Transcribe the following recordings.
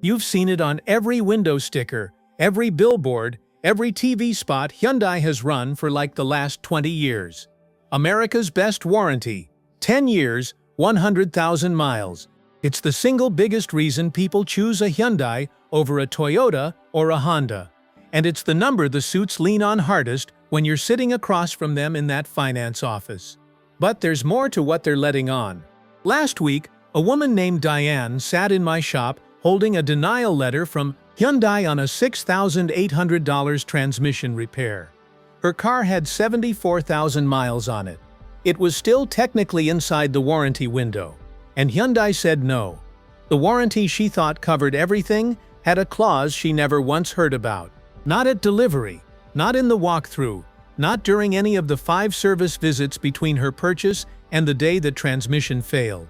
You've seen it on every window sticker, every billboard, every TV spot Hyundai has run for like the last 20 years. America's best warranty, 10 years, 100,000 miles. It's the single biggest reason people choose a Hyundai over a Toyota or a Honda. And it's the number the suits lean on hardest when you're sitting across from them in that finance office. But there's more to what they're letting on. Last week, a woman named Diane sat in my shop holding a denial letter from Hyundai on a $6,800 transmission repair. Her car had 74,000 miles on it. It was still technically inside the warranty window, and Hyundai said no. The warranty she thought covered everything had a clause she never once heard about. Not at delivery, not in the walkthrough, not during any of the 5 service visits between her purchase and the day the transmission failed.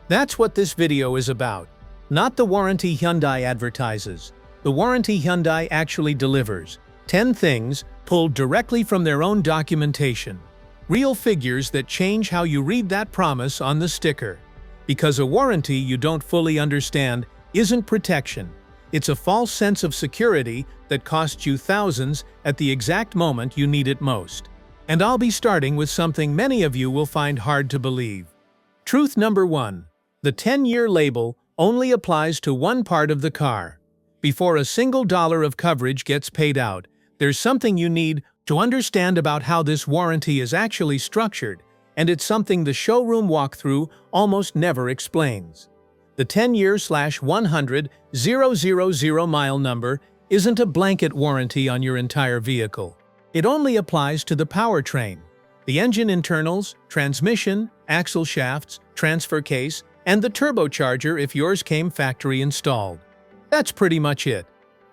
That's what this video is about. Not the warranty Hyundai advertises. The warranty Hyundai actually delivers. 10 things pulled directly from their own documentation. Real figures that change how you read that promise on the sticker. Because a warranty you don't fully understand isn't protection. It's a false sense of security that costs you thousands at the exact moment you need it most. And I'll be starting with something many of you will find hard to believe. Truth number 1. The 10-year label only applies to one part of the car. Before a single dollar of coverage gets paid out, there's something you need to understand about how this warranty is actually structured, and it's something the showroom walkthrough almost never explains. The 10-year/100,000 mile number isn't a blanket warranty on your entire vehicle. It only applies to the powertrain, the engine internals, transmission, axle shafts, transfer case, and the turbocharger if yours came factory installed. That's pretty much it.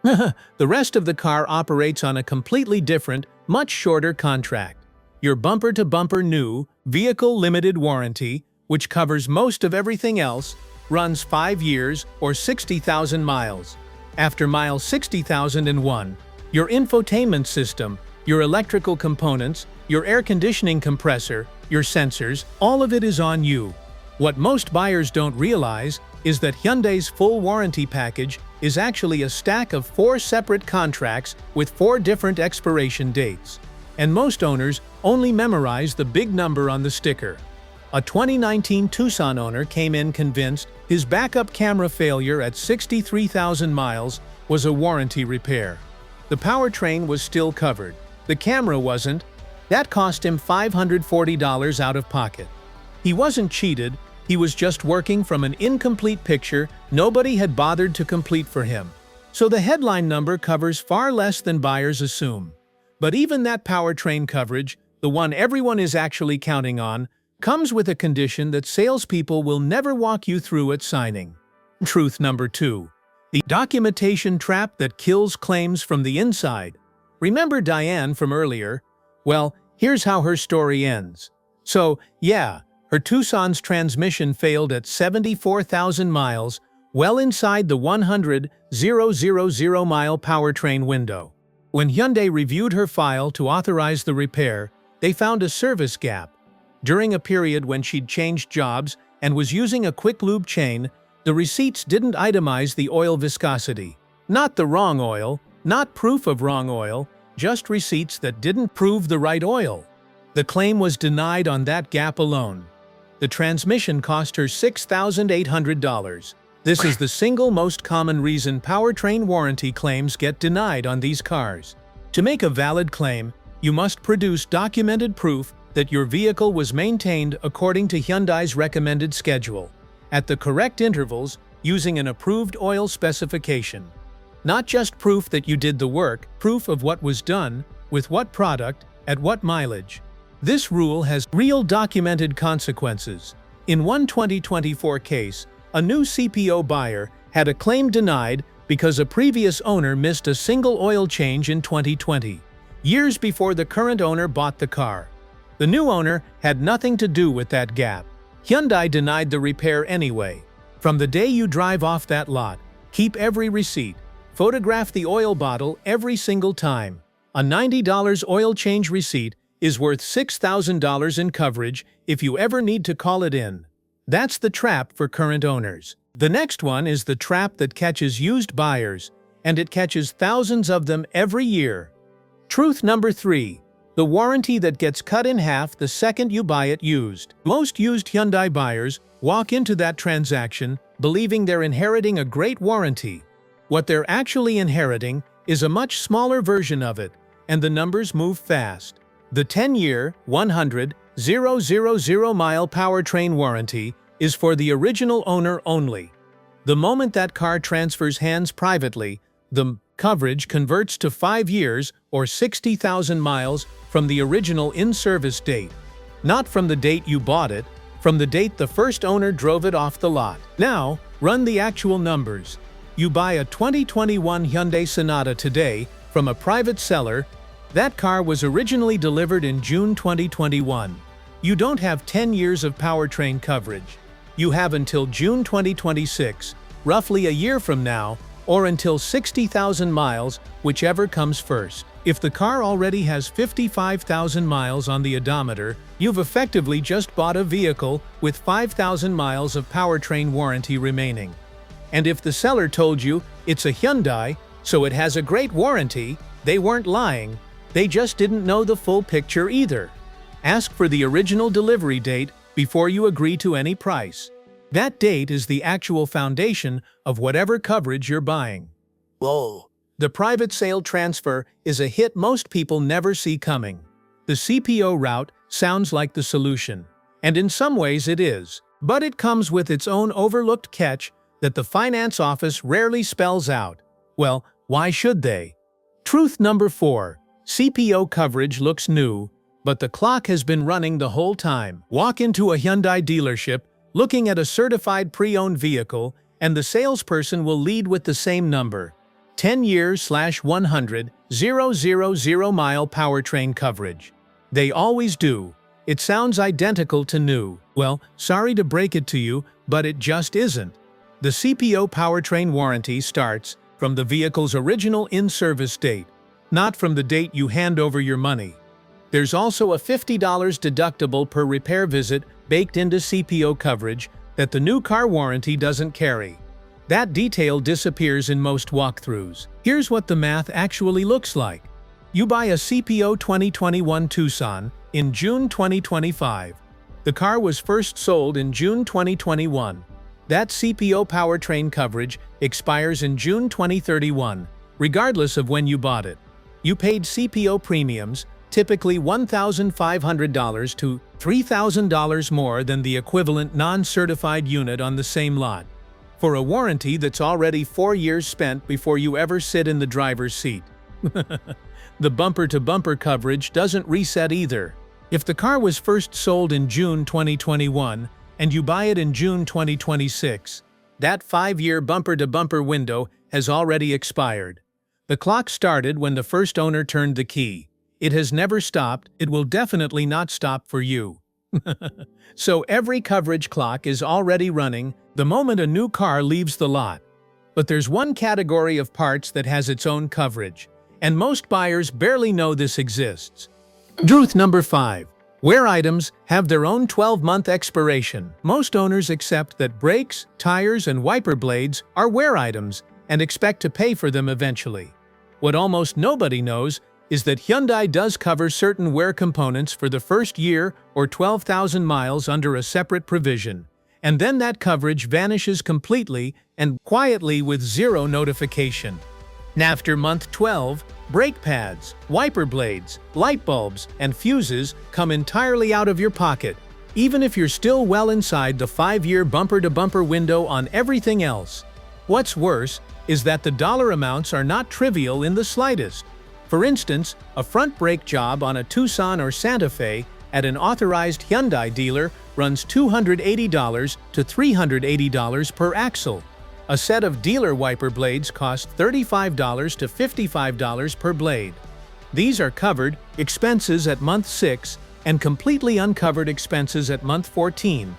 The rest of the car operates on a completely different, much shorter contract. Your bumper-to-bumper new, vehicle limited warranty, which covers most of everything else, runs 5 years or 60,000 miles. After mile 60,001, your infotainment system, your electrical components, your air conditioning compressor, your sensors, all of it is on you. What most buyers don't realize is that Hyundai's full warranty package is actually a stack of 4 separate contracts with 4 different expiration dates. And most owners only memorize the big number on the sticker. A 2019 Tucson owner came in convinced his backup camera failure at 63,000 miles was a warranty repair. The powertrain was still covered. The camera wasn't. That cost him $540 out of pocket. He wasn't cheated. He was just working from an incomplete picture nobody had bothered to complete for him. So the headline number covers far less than buyers assume. But even that powertrain coverage, the one everyone is actually counting on, comes with a condition that salespeople will never walk you through at signing. Truth number 2. The documentation trap that kills claims from the inside. Remember Diane from earlier? Well, here's how her story ends. So, yeah, her Tucson's transmission failed at 74,000 miles, well inside the 100,000 mile powertrain window. When Hyundai reviewed her file to authorize the repair, they found a service gap. During a period when she'd changed jobs and was using a quick lube chain, the receipts didn't itemize the oil viscosity. Not the wrong oil, not proof of wrong oil, just receipts that didn't prove the right oil. The claim was denied on that gap alone. The transmission cost her $6,800. This is the single most common reason powertrain warranty claims get denied on these cars. To make a valid claim, you must produce documented proof that your vehicle was maintained according to Hyundai's recommended schedule, at the correct intervals, using an approved oil specification. Not just proof that you did the work, proof of what was done, with what product, at what mileage. This rule has real documented consequences. In one 2024 case, a new CPO buyer had a claim denied because a previous owner missed a single oil change in 2020, years before the current owner bought the car. The new owner had nothing to do with that gap. Hyundai denied the repair anyway. From the day you drive off that lot, keep every receipt. Photograph the oil bottle every single time. A $90 oil change receipt is worth $6,000 in coverage if you ever need to call it in. That's the trap for current owners. The next one is the trap that catches used buyers, and it catches thousands of them every year. Truth number 3. The warranty that gets cut in half the second you buy it used. Most used Hyundai buyers walk into that transaction believing they're inheriting a great warranty. What they're actually inheriting is a much smaller version of it, and the numbers move fast. The 10-year, 100,000-mile powertrain warranty is for the original owner only. The moment that car transfers hands privately, the coverage converts to 5 years or 60,000 miles from the original in-service date. Not from the date you bought it, from the date the first owner drove it off the lot. Now, run the actual numbers. You buy a 2021 Hyundai Sonata today from a private seller. That car was originally delivered in June 2021. You don't have 10 years of powertrain coverage. You have until June 2026, roughly a year from now, or until 60,000 miles, whichever comes first. If the car already has 55,000 miles on the odometer, you've effectively just bought a vehicle with 5,000 miles of powertrain warranty remaining. And if the seller told you it's a Hyundai, so it has a great warranty, they weren't lying. They just didn't know the full picture either. Ask for the original delivery date before you agree to any price. That date is the actual foundation of whatever coverage you're buying. Whoa. The private sale transfer is a hit most people never see coming. The CPO route sounds like the solution, and in some ways it is, but it comes with its own overlooked catch that the finance office rarely spells out. Well, why should they? Truth number 4. CPO coverage looks new, but the clock has been running the whole time. Walk into a Hyundai dealership looking at a certified pre-owned vehicle, and the salesperson will lead with the same number: 10 years / 100,000-mile powertrain coverage. They always do. It sounds identical to new. Well, sorry to break it to you, but it just isn't. The CPO powertrain warranty starts from the vehicle's original in-service date, not from the date you hand over your money. There's also a $50 deductible per repair visit baked into CPO coverage that the new car warranty doesn't carry. That detail disappears in most walkthroughs. Here's what the math actually looks like. You buy a CPO 2021 Tucson in June 2025. The car was first sold in June 2021. That CPO powertrain coverage expires in June 2031, regardless of when you bought it. You paid CPO premiums, typically $1,500 to $3,000 more than the equivalent non-certified unit on the same lot, for a warranty that's already 4 years spent before you ever sit in the driver's seat. The bumper-to-bumper coverage doesn't reset either. If the car was first sold in June 2021 and you buy it in June 2026, that 5-year bumper-to-bumper window has already expired. The clock started when the first owner turned the key. It has never stopped. It will definitely not stop for you. So every coverage clock is already running the moment a new car leaves the lot. But there's one category of parts that has its own coverage, and most buyers barely know this exists. Truth number 5. Wear items have their own 12-month expiration. Most owners accept that brakes, tires, and wiper blades are wear items and expect to pay for them eventually. What almost nobody knows is that Hyundai does cover certain wear components for the first year or 12,000 miles under a separate provision, and then that coverage vanishes completely and quietly with zero notification. After month 12, brake pads, wiper blades, light bulbs, and fuses come entirely out of your pocket, even if you're still well inside the 5-year bumper-to-bumper window on everything else. What's worse is that the dollar amounts are not trivial in the slightest. For instance, a front brake job on a Tucson or Santa Fe at an authorized Hyundai dealer runs $280 to $380 per axle. A set of dealer wiper blades costs $35 to $55 per blade. These are covered expenses at month 6 and completely uncovered expenses at month 14.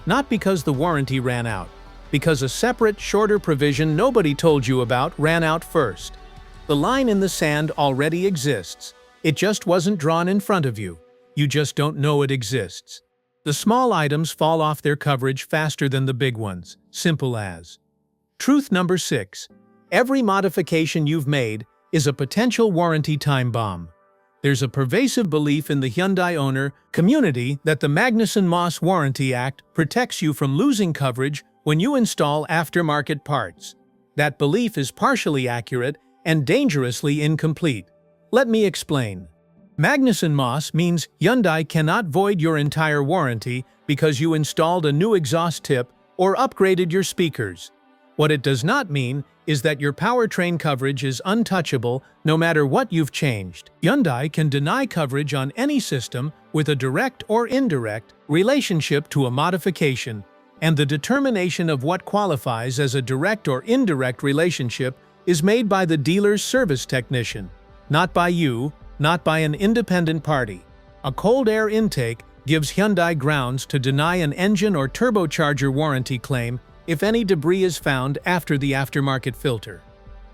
Not because the warranty ran out, because a separate, shorter provision nobody told you about ran out first. The line in the sand already exists. It just wasn't drawn in front of you. You just don't know it exists. The small items fall off their coverage faster than the big ones. Simple as. Truth number 6. Every modification you've made is a potential warranty time bomb. There's a pervasive belief in the Hyundai owner community that the Magnuson-Moss Warranty Act protects you from losing coverage when you install aftermarket parts. That belief is partially accurate and dangerously incomplete. Let me explain. Magnuson-Moss means Hyundai cannot void your entire warranty because you installed a new exhaust tip or upgraded your speakers. What it does not mean is that your powertrain coverage is untouchable no matter what you've changed. Hyundai can deny coverage on any system with a direct or indirect relationship to a modification, and the determination of what qualifies as a direct or indirect relationship is made by the dealer's service technician, not by you, not by an independent party. A cold air intake gives Hyundai grounds to deny an engine or turbocharger warranty claim if any debris is found after the aftermarket filter.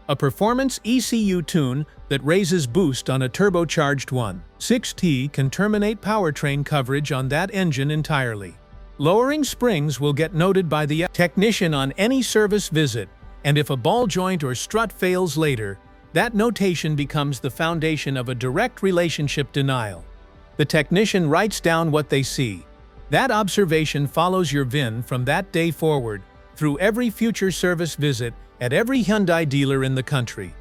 A performance ECU tune that raises boost on a turbocharged 1.6T can terminate powertrain coverage on that engine entirely. Lowering springs will get noted by the technician on any service visit, and if a ball joint or strut fails later, that notation becomes the foundation of a direct relationship denial. The technician writes down what they see. That observation follows your VIN from that day forward, through every future service visit at every Hyundai dealer in the country.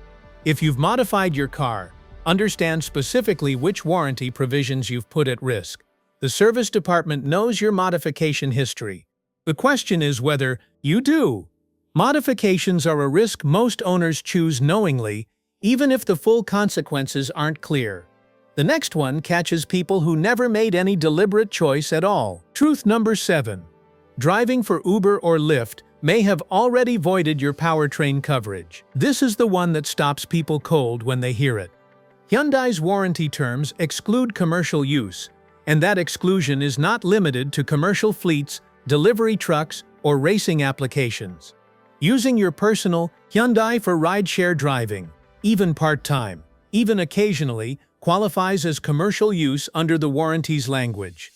If you've modified your car, understand specifically which warranty provisions you've put at risk. The service department knows your modification history. The question is whether you do. Modifications are a risk most owners choose knowingly, even if the full consequences aren't clear. The next one catches people who never made any deliberate choice at all. Truth number 7. Driving for Uber or Lyft may have already voided your powertrain coverage. This is the one that stops people cold when they hear it. Hyundai's warranty terms exclude commercial use, and that exclusion is not limited to commercial fleets, delivery trucks, or racing applications. Using your personal Hyundai for rideshare driving, even part-time, even occasionally, qualifies as commercial use under the warranty's language.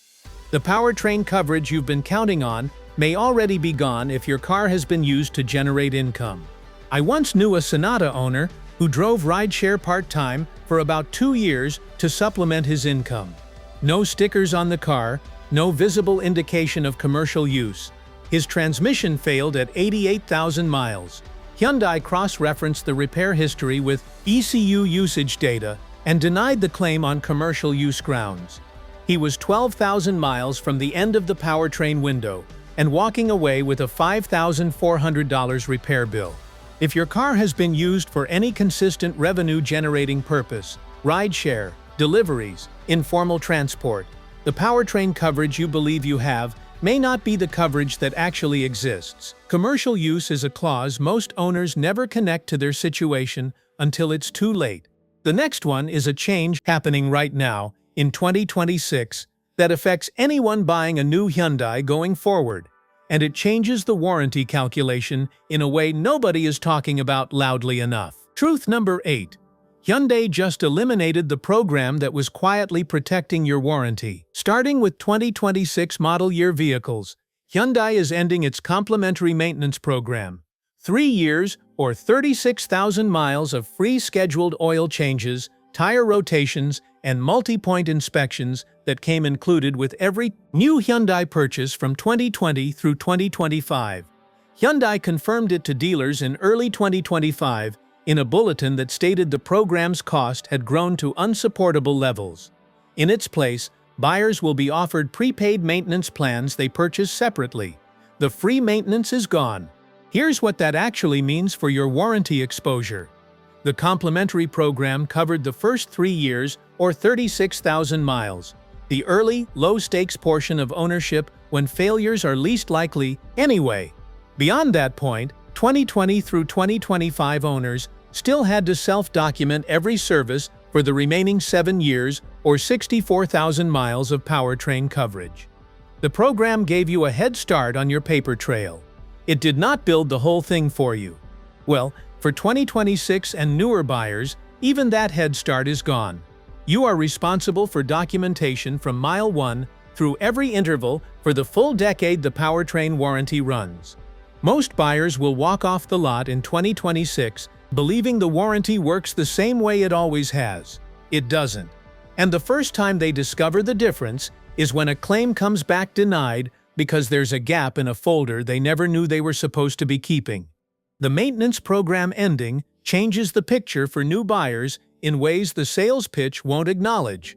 The powertrain coverage you've been counting on may already be gone if your car has been used to generate income. I once knew a Sonata owner who drove rideshare part-time for about 2 years to supplement his income. No stickers on the car, no visible indication of commercial use. His transmission failed at 88,000 miles. Hyundai cross-referenced the repair history with ECU usage data and denied the claim on commercial use grounds. He was 12,000 miles from the end of the powertrain window and walking away with a $5,400 repair bill. If your car has been used for any consistent revenue-generating purpose, rideshare, deliveries, informal transport, the powertrain coverage you believe you have may not be the coverage that actually exists. Commercial use is a clause most owners never connect to their situation until it's too late. The next one is a change happening right now, in 2026, that affects anyone buying a new Hyundai going forward, and it changes the warranty calculation in a way nobody is talking about loudly enough. Truth number 8. Hyundai just eliminated the program that was quietly protecting your warranty. Starting with 2026 model year vehicles, Hyundai is ending its complimentary maintenance program. 3 years or 36,000 miles of free scheduled oil changes, tire rotations, and multi-point inspections that came included with every new Hyundai purchase from 2020 through 2025. Hyundai confirmed it to dealers in early 2025 in a bulletin that stated the program's cost had grown to unsupportable levels. In its place, buyers will be offered prepaid maintenance plans they purchase separately. The free maintenance is gone. Here's what that actually means for your warranty exposure. The complimentary program covered the first 3 years or 36,000 miles, the early, low-stakes portion of ownership when failures are least likely anyway. Beyond that point, 2020 through 2025 owners still had to self-document every service for the remaining 7 years or 64,000 miles of powertrain coverage. The program gave you a head start on your paper trail. It did not build the whole thing for you. Well, for 2026 and newer buyers, even that head start is gone. You are responsible for documentation from mile 1 through every interval for the full decade the powertrain warranty runs. Most buyers will walk off the lot in 2026 believing the warranty works the same way it always has. It doesn't. And the first time they discover the difference is when a claim comes back denied because there's a gap in a folder they never knew they were supposed to be keeping. The maintenance program ending changes the picture for new buyers in ways the sales pitch won't acknowledge.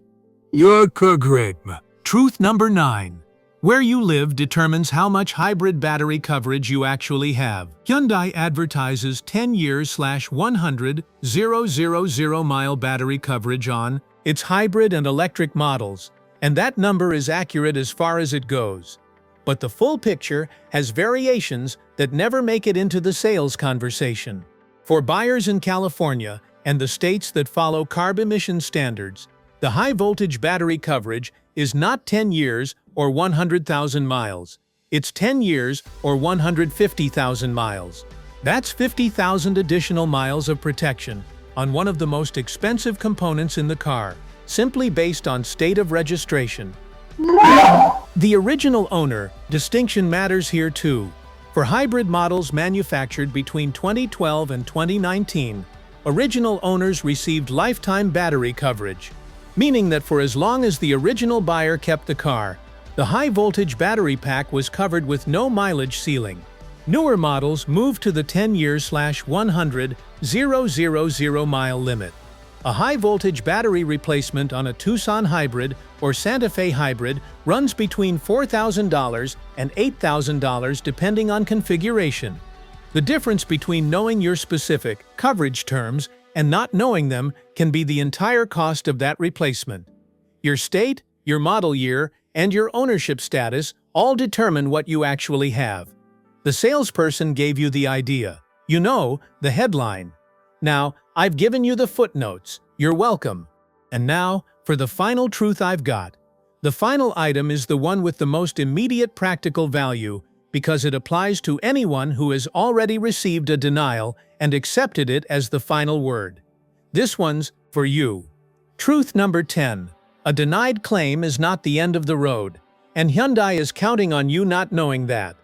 You're correct. Truth number 9. Where you live determines how much hybrid battery coverage you actually have. Hyundai advertises 10 years/100,000 mile battery coverage on its hybrid and electric models, and that number is accurate as far as it goes. But the full picture has variations that never make it into the sales conversation. For buyers in California and the states that follow CARB emission standards, the high-voltage battery coverage is not 10 years or 100,000 miles. It's 10 years or 150,000 miles. That's 50,000 additional miles of protection on one of the most expensive components in the car, simply based on state of registration. The original owner distinction matters here too. For hybrid models manufactured between 2012 and 2019, original owners received lifetime battery coverage, meaning that for as long as the original buyer kept the car, the high-voltage battery pack was covered with no mileage ceiling. Newer models moved to the 10 years/100,000 mile limit. A high-voltage battery replacement on a Tucson hybrid or Santa Fe hybrid runs between $4,000 and $8,000 depending on configuration. The difference between knowing your specific coverage terms and not knowing them can be the entire cost of that replacement. Your state, your model year, and your ownership status all determine what you actually have. The salesperson gave you the idea. You know, the headline. Now, I've given you the footnotes. You're welcome. And now, for the final truth I've got. The final item is the one with the most immediate practical value because it applies to anyone who has already received a denial and accepted it as the final word. This one's for you. Truth number 10. A denied claim is not the end of the road, and Hyundai is counting on you not knowing that.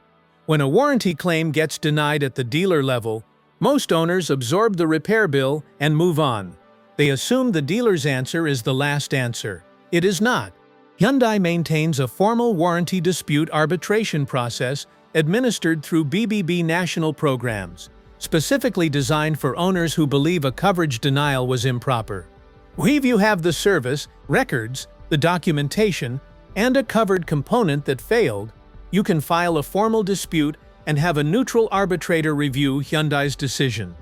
When a warranty claim gets denied at the dealer level, most owners absorb the repair bill and move on. They assume the dealer's answer is the last answer. It is not. Hyundai maintains a formal warranty dispute arbitration process administered through BBB national programs, specifically designed for owners who believe a coverage denial was improper. If you have the service, records, the documentation, and a covered component that failed, you can file a formal dispute and have a neutral arbitrator review Hyundai's decision.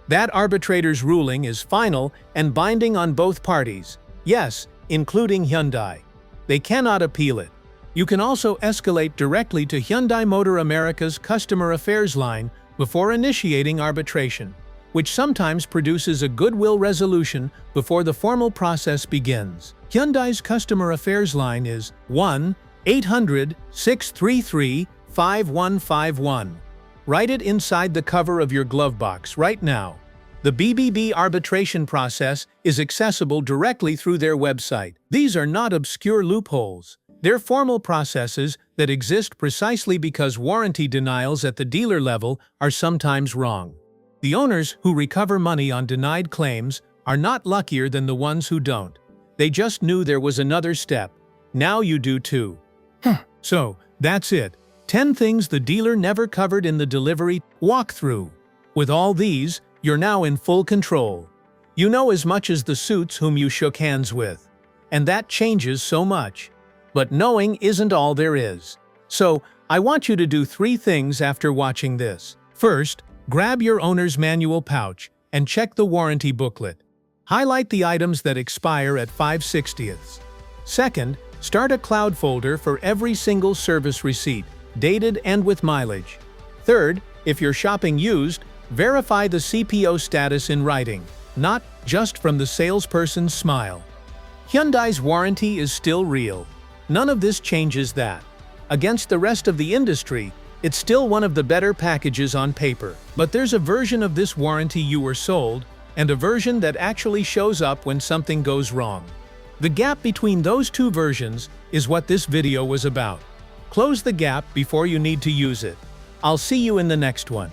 That arbitrator's ruling is final and binding on both parties, yes, including Hyundai. They cannot appeal it. You can also escalate directly to Hyundai Motor America's customer affairs line before initiating arbitration, which sometimes produces a goodwill resolution before the formal process begins. Hyundai's customer affairs line is 1-800-633-5151. Write it inside the cover of your glove box right now. The BBB arbitration process is accessible directly through their website. These are not obscure loopholes. They're formal processes that exist precisely because warranty denials at the dealer level are sometimes wrong. The owners who recover money on denied claims are not luckier than the ones who don't. They just knew there was another step. Now you do too. So, that's it. 10 things the dealer never covered in the delivery walkthrough. With all these, you're now in full control. You know as much as the suits whom you shook hands with. And that changes so much. But knowing isn't all there is. So, I want you to do 3 things after watching this. First, grab your owner's manual pouch and check the warranty booklet. Highlight the items that expire at 5/60ths. Second, start a cloud folder for every single service receipt, dated and with mileage. Third, if you're shopping used, verify the CPO status in writing, not just from the salesperson's smile. Hyundai's warranty is still real. None of this changes that. Against the rest of the industry, it's still one of the better packages on paper. But there's a version of this warranty you were sold, and a version that actually shows up when something goes wrong. The gap between those two versions is what this video was about. Close the gap before you need to use it. I'll see you in the next one.